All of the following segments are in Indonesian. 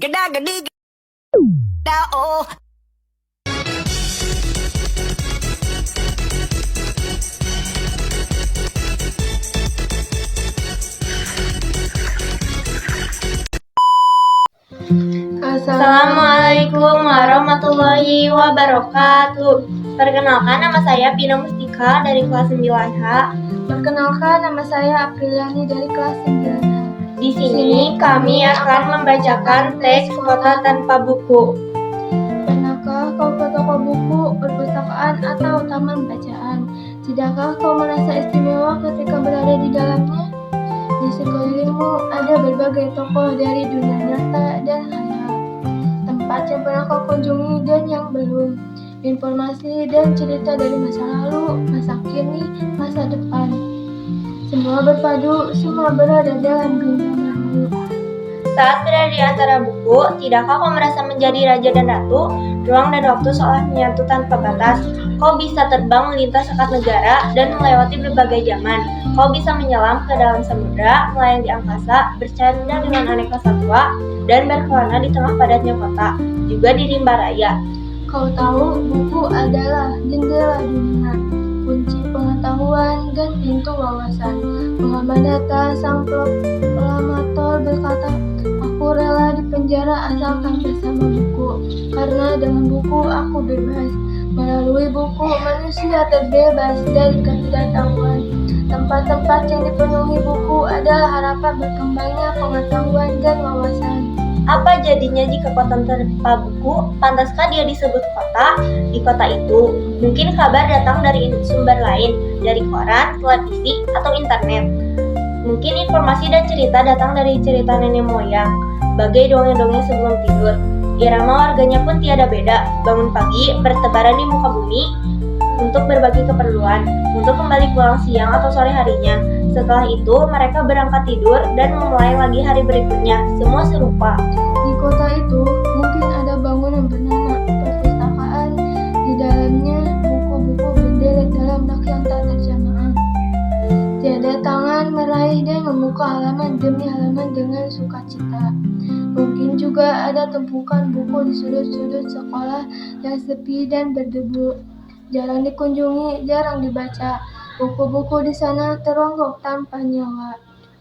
Geda gedi geda oh. Assalamualaikum warahmatullahi wabarakatuh. Perkenalkan, nama saya Pina Mustika dari kelas 9H. Perkenalkan, nama saya Apriliani dari kelas 9H. Di sini kami akan membacakan teks Kota Tanpa Buku. Pernahkah kau ke toko buku, perpustakaan, atau taman bacaan? Tidakkah kau merasa istimewa ketika berada di dalamnya? Di sekelilingmu ada berbagai tokoh dari dunia nyata dan khayal. Tempat yang pernah kau kunjungi dan yang belum. Informasi dan cerita dari masa lalu, masa kini, masa depan. Semua berpadu, semua berada dalam genggamanmu. Saat berada di antara buku, tidakkah kau merasa menjadi raja dan ratu? Ruang dan waktu seolah menyatu tanpa batas. Kau bisa terbang melintas sekat negara dan melewati berbagai zaman. Kau bisa menyelam ke dalam samudra, melayang di angkasa, bercanda dengan aneka satwa, dan berkelana di tengah padatnya kota, juga di rimba raya. Kau tahu, buku adalah jendela dunia, kunci pengetahuan dan pintu wawasan. Muhammad Hatta, sang proklamator, berkata, "Aku rela dipenjara asalkan bersama buku, karena dengan buku aku bebas. Melalui buku, manusia terbebas dari ketidaktahuan. Tempat-tempat yang dipenuhi buku adalah harapan berkembangnya pengetahuan dan wawasan." Apa jadinya jika kota tanpa buku? Pantaskah dia disebut kota? Di kota itu, mungkin kabar datang dari sumber lain, dari koran, televisi, atau internet. Mungkin informasi dan cerita datang dari cerita nenek moyang, bagai dongeng-dongeng sebelum tidur. Irama warganya pun tiada beda, bangun pagi, bertebaran di muka bumi, untuk berbagi keperluan, untuk kembali pulang siang atau sore harinya. Setelah itu, mereka berangkat tidur dan memulai lagi hari berikutnya. Semua serupa. Di kota itu, mungkin ada bangunan bernama perpustakaan. Di dalamnya, buku-buku berderet dalam rak yang tak terjamaah. Tiada tangan meraih dan membuka halaman demi halaman dengan sukacita. Mungkin juga ada tumpukan buku di sudut-sudut sekolah yang sepi dan berdebu. Jarang dikunjungi, jarang dibaca. Buku-buku di sana teronggok tanpa nyawa.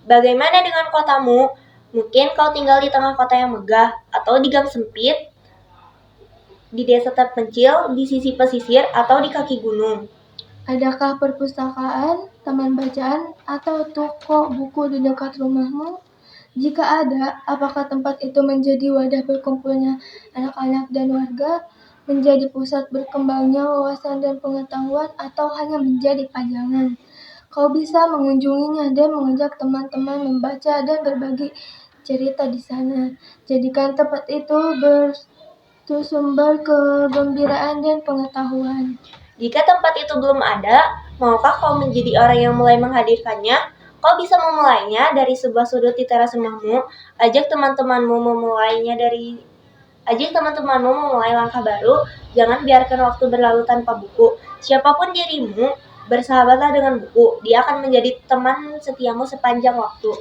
Bagaimana dengan kotamu? Mungkin kau tinggal di tengah kota yang megah, atau di gang sempit, di desa terpencil, di sisi pesisir, atau di kaki gunung. Adakah perpustakaan, taman bacaan, atau toko buku di dekat rumahmu? Jika ada, apakah tempat itu menjadi wadah berkumpulnya anak-anak dan warga? Menjadi pusat berkembangnya wawasan dan pengetahuan, atau hanya menjadi pajangan? Kau bisa mengunjunginya dan mengajak teman-teman membaca dan berbagi cerita di sana. Jadikan tempat itu bersumber kegembiraan dan pengetahuan. Jika tempat itu belum ada, maukah kau menjadi orang yang mulai menghadirkannya? Kau bisa memulainya dari sebuah sudut di teras rumahmu. Ajak teman-temanmu memulai langkah baru. Jangan biarkan waktu berlalu tanpa buku. Siapapun dirimu, bersahabatlah dengan buku. Dia akan menjadi teman setiamu sepanjang waktu.